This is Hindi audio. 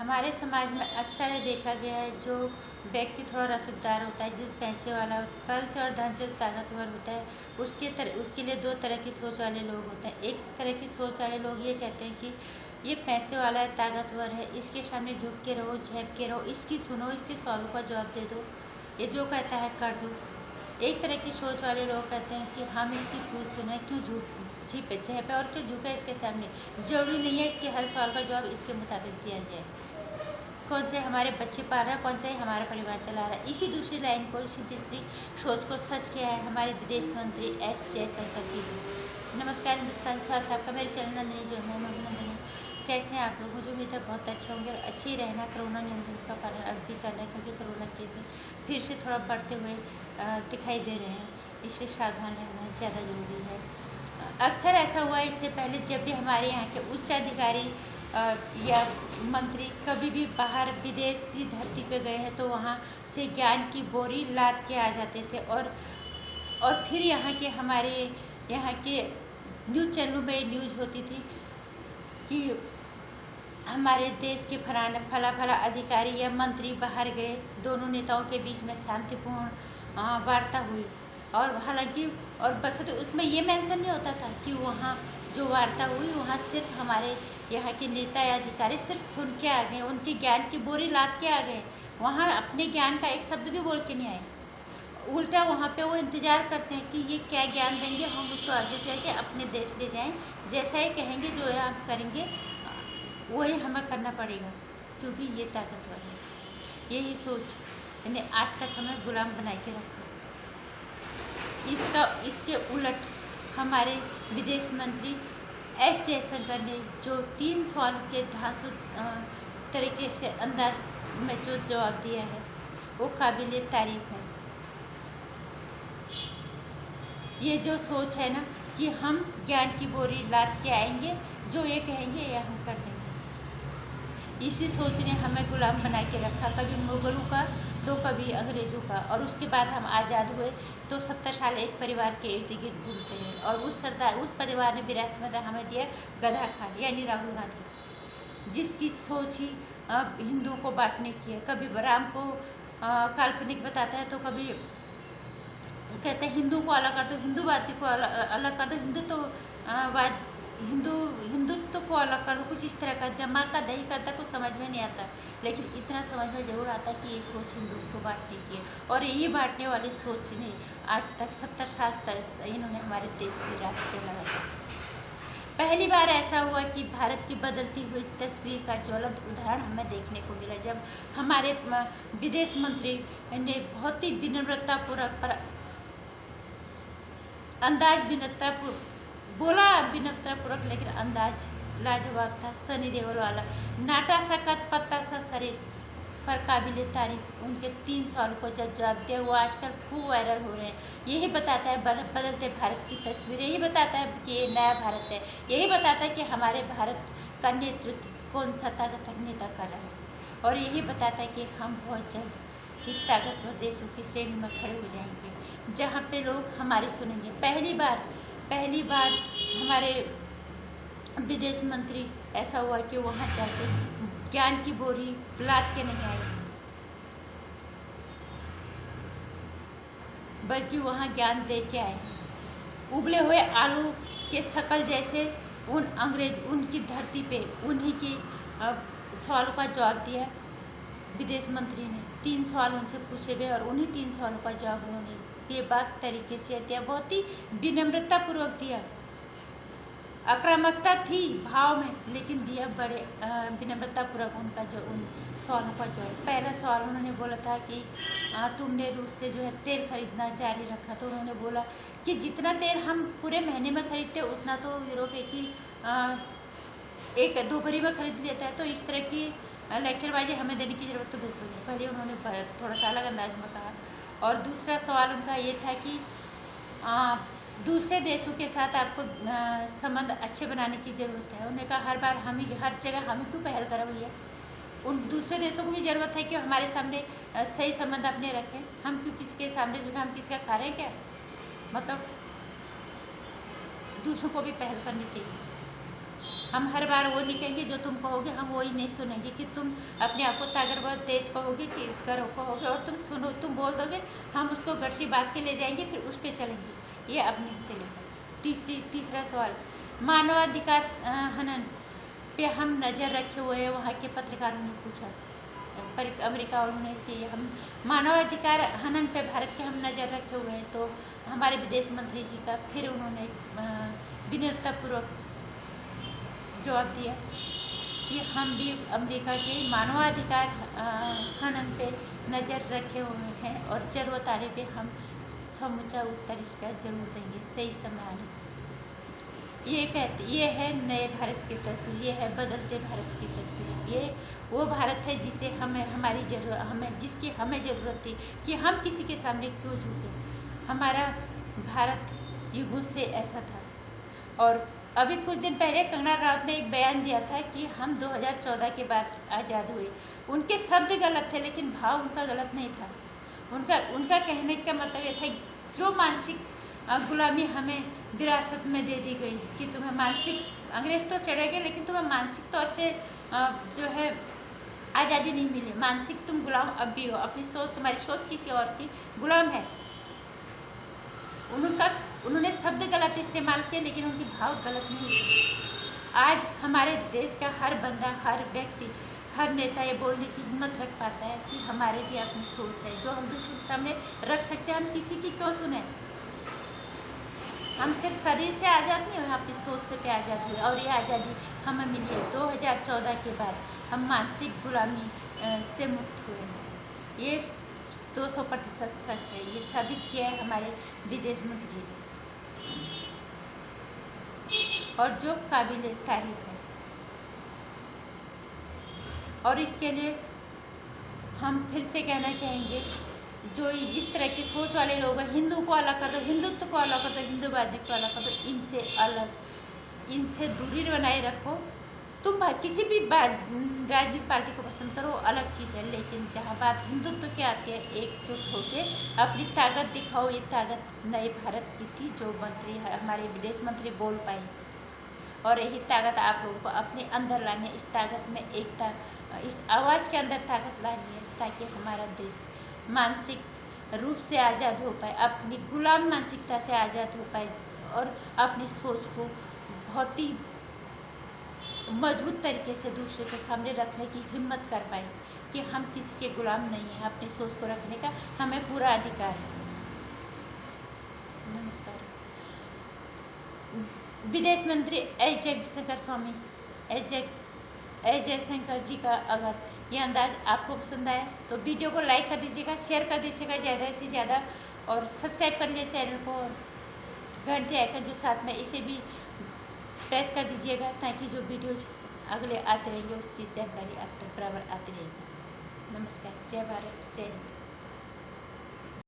हमारे समाज में अक्सर देखा गया है, जो व्यक्ति थोड़ा रसूखदार होता है, जिस पैसे वाला, बल से और धन से ताकतवर होता है, उसके लिए दो तरह की सोच वाले लोग होते हैं। एक तरह की सोच वाले लोग ये कहते हैं कि ये पैसे वाला है, ताकतवर है, इसके सामने झुक के रहो, झेप के रहो, इसकी सुनो, इसके सवालों का जवाब दे दो, ये जो कहता है कर दो। एक तरह की सोच वाले लोग कहते हैं कि हम इसकी क्यों सुने, क्यों झेपे और क्यों झुके इसके सामने, जरूरी नहीं है इसके हर सवाल का जवाब इसके मुताबिक दिया जाए। कौन से हमारे बच्चे पाल रहा है, कौन से हमारा परिवार चला रहा है। इसी दूसरी लाइन को, इसी दूसरी सोच को सच किया है हमारे विदेश मंत्री एस जयशंकर जी ने। नमस्कार हिंदुस्तान, स्वागत है आपका मेरे चैनल नंदिनी जो है मैं नंदिनी। कैसे हैं आप लोग? मुझे उम्मीद है बहुत अच्छे होंगे और अच्छे ही रहना। कोरोना नियंत्रण का पालन अब भी करना है, क्योंकि कोरोना केसेस फिर से थोड़ा बढ़ते हुए दिखाई दे रहे हैं, इसलिए सावधान रहना ज़्यादा ज़रूरी है। अक्सर ऐसा हुआ है इससे पहले, जब भी हमारे यहाँ के उच्च अधिकारी या मंत्री कभी भी बाहर विदेशी धरती पे गए हैं, तो वहाँ से ज्ञान की बोरी लाद के आ जाते थे और फिर हमारे यहाँ के न्यूज़ चैनलों में न्यूज़ होती थी कि हमारे देश के फला अधिकारी या मंत्री बाहर गए, दोनों नेताओं के बीच में शांतिपूर्ण वार्ता हुई। और हालांकि बस तो उसमें ये मेंशन नहीं होता था कि वहाँ जो वार्ता हुई वहाँ सिर्फ हमारे यहाँ के नेता या अधिकारी सिर्फ सुन के आ गए, उनके ज्ञान की बोरी लाद के आ गए, वहाँ अपने ज्ञान का एक शब्द भी बोल के नहीं आए। उल्टा वहाँ पे वो इंतज़ार करते हैं कि ये क्या ज्ञान देंगे, हम उसको अर्जित करके अपने देश ले जाएं। जैसा ये कहेंगे, जो हम करेंगे, वही हमें करना पड़ेगा, क्योंकि ये ताकतवर है। यही सोच इन्हें आज तक हमें गुलाम बना के रखा। इसके उलट हमारे विदेश मंत्री एस जयशंकर ने जो 3 सवाल के धांसू तरीके से अंदाज में जो जवाब दिया है, वो काबिल तारीफ है। ये जो सोच है ना कि हम ज्ञान की बोरी लाद के आएंगे, जो ये कहेंगे ये हम कर देंगे, इसी सोच ने हमें गुलाम बना के रखा, कभी मुगलों का तो कभी अंग्रेज़ों का। और उसके बाद हम आज़ाद हुए तो 70 साल एक परिवार के इर्द गिर्द घूमते हैं, और उस परिवार ने विरासत में हमें दिया गधा खान, यानी राहुल गांधी, जिसकी सोच ही हिंदुओं को बांटने की है। कभी राम को काल्पनिक बताता है, तो कभी कहते हैं हिंदू को अलग कर दो, हिंदूवादी को अलग कर दो, हिंदुत्व को अलग कर दो, कुछ इस तरह का दिमाग का दही करता, कुछ समझ में नहीं आता। लेकिन इतना समझ में जरूर आता कि ये सोच हिंदुओं को बांटने की है, और यही बांटने वाली सोच ने आज तक 70 साल तक इन्होंने हमारे देश की राज किया था। पहली बार ऐसा हुआ कि भारत की बदलती हुई तस्वीर का ज्वलंत उदाहरण हमें देखने को मिला, जब हमारे विदेश मंत्री ने बहुत ही विनम्रतापूर्वक विनम्रतापूर्वक, लेकिन अंदाज लाजवाब था। सनी देओल वाला नाटा सा कद, पतला सा शरीर, पर काबिल तारीफ उनके 3 सवालों को जवाब दिया, वो आजकल खूब वायरल हो रहे हैं। यही बताता है बदलते भारत की तस्वीर, यही बताता है कि ये नया भारत है, यही बताता है कि हमारे भारत का नेतृत्व कौन सा ताकतवर नेता कर रहा है, और यही बताता है कि हम बहुत जल्द ही ताकतवर देशों की श्रेणी में खड़े हो जाएंगे, जहाँ पे लोग हमारी सुनेंगे। पहली बार हमारे विदेश मंत्री ऐसा हुआ कि वहाँ जाके ज्ञान की बोरी लाद के नहीं आए, बल्कि वहाँ ज्ञान दे के आए। उबले हुए आलू के शकल जैसे उनकी धरती पे उन्हीं की सवालों का जवाब दिया विदेश मंत्री ने। 3 सवाल उनसे पूछे गए, और उन्हीं 3 सवालों का जवाब उन्होंने बेबाक तरीके से दिया, बहुत ही विनम्रतापूर्वक दिया। आक्रामकता थी भाव में, लेकिन दिया बड़े विनम्रतापूर्वक उन सवालों का जवाब। पहला सवाल उन्होंने बोला था कि तुमने रूस से जो है तेल खरीदना जारी रखा, तो उन्होंने बोला कि जितना तेल हम पूरे महीने में खरीदते उतना तो यूरोप एक 2 भरी में खरीद लेता है। तो इस तरह की लेक्चरबाजी हमें देने की ज़रूरत तो बिल्कुल नहीं। पहले उन्होंने थोड़ा सा अलग अंदाज में कहा। और दूसरा सवाल उनका ये था कि दूसरे देशों के साथ आपको संबंध अच्छे बनाने की ज़रूरत है। उन्होंने कहा हर जगह हम क्यों पहल करें भैया, उन दूसरे देशों को भी ज़रूरत है कि हमारे सामने सही संबंध अपने रखें। हम क्यों किसी के सामने जो हम किसी का खा रहे हैं क्या? मतलब दूसरों को भी पहल करनी चाहिए। हम हर बार वो नहीं कहेंगे जो तुम कहोगे, हम वही नहीं सुनेंगे कि तुम अपने आप को ताकतवर देश कहोगे कि कहोगे और तुम सुनो, तुम बोल दोगे, हम उसको गठरी बात के ले जाएंगे, फिर उस पर चलेंगे। ये अब नहीं चलेगा। तीसरा सवाल, मानवाधिकार हनन पे हम नज़र रखे हुए हैं, वहाँ के पत्रकारों ने पूछा। अमेरिका उन्होंने कि हम मानवाधिकार हनन पे भारत के हम नज़र रखे हुए हैं, तो हमारे विदेश मंत्री जी का फिर उन्होंने विनम्रतापूर्वक जवाब दिया कि हम भी अमेरिका के मानवाधिकार हनन पे नज़र रखे हुए हैं और ज़रूरत आने पे हम समूचा उत्तर इसका जरूर देंगे सही समय आने। ये है नए भारत की तस्वीर, ये है बदलते भारत की तस्वीर। ये वो भारत है जिसे जिसकी हमें ज़रूरत थी कि हम किसी के सामने क्यों झुके। हमारा भारत युगों से ऐसा था। और अभी कुछ दिन पहले कंगना रनावत ने एक बयान दिया था कि हम 2014 के बाद आज़ाद हुए। उनके शब्द गलत थे लेकिन भाव उनका गलत नहीं था। उनका कहने का मतलब ये था, जो मानसिक गुलामी हमें विरासत में दे दी गई कि तुम्हें मानसिक अंग्रेज तो चढ़े गए लेकिन तुम्हें मानसिक तौर से जो है आज़ादी नहीं मिली। मानसिक तुम गुलाम अब भी हो, अपनी सोच, तुम्हारी सोच किसी और की गुलाम है। उन्होंने शब्द गलत इस्तेमाल किए लेकिन उनके भाव गलत नहीं थे। आज हमारे देश का हर बंदा, हर व्यक्ति, हर नेता ये बोलने की हिम्मत रख पाता है कि हमारे भी अपनी सोच है जो हम दूसरों के सामने रख सकते हैं। हम किसी की क्यों सुने? हम सिर्फ शरीर से आज़ाद नहीं हुए, अपनी सोच से भी आज़ाद हुए और ये आज़ादी हमें मिली है 2014 के बाद। हम मानसिक गुलामी से मुक्त हुए हैं। ये 200% सच है। ये साबित किया है हमारे विदेश मंत्री ने और जो काबिल तारीफ है। और इसके लिए हम फिर से कहना चाहेंगे, जो इस तरह की सोच वाले लोग हैं, हिंदू को अलग कर दो, हिंदुत्व को अलग कर दो, हिंदूवाद को अलग कर दो, इनसे दूरी बनाए रखो। तुम किसी भी राजनीतिक पार्टी को पसंद करो, अलग चीज़ है, लेकिन जहाँ बात हिंदुत्व की आती है, एकजुट होके अपनी ताकत दिखाओ। ये ताकत नए भारत की थी जो हमारे विदेश मंत्री बोल पाए, और यही ताकत आप लोगों को अपने अंदर लानी है। इस ताकत में एकता, इस आवाज़ के अंदर ताकत लानी है ताकि हमारा देश मानसिक रूप से आज़ाद हो पाए, अपनी गुलाम मानसिकता से आज़ाद हो पाए और अपनी सोच को बहुत ही मजबूत तरीके से दूसरे के सामने रखने की हिम्मत कर पाए कि हम किसी के गुलाम नहीं हैं। अपनी सोच को रखने का हमें पूरा अधिकार है। नमस्कार। विदेश मंत्री एस जयशंकर जी का अगर ये अंदाज आपको पसंद आया तो वीडियो को लाइक कर दीजिएगा, शेयर कर दीजिएगा ज़्यादा से ज़्यादा, और सब्सक्राइब कर लीजिए चैनल को, और घंटे आइकन जो साथ में इसे भी प्रेस कर दीजिएगा ताकि जो वीडियोस अगले आते रहेंगे उसकी जानकारी आप तक बराबर आती रहेगी। नमस्कार। जय भारत, जय हिंद।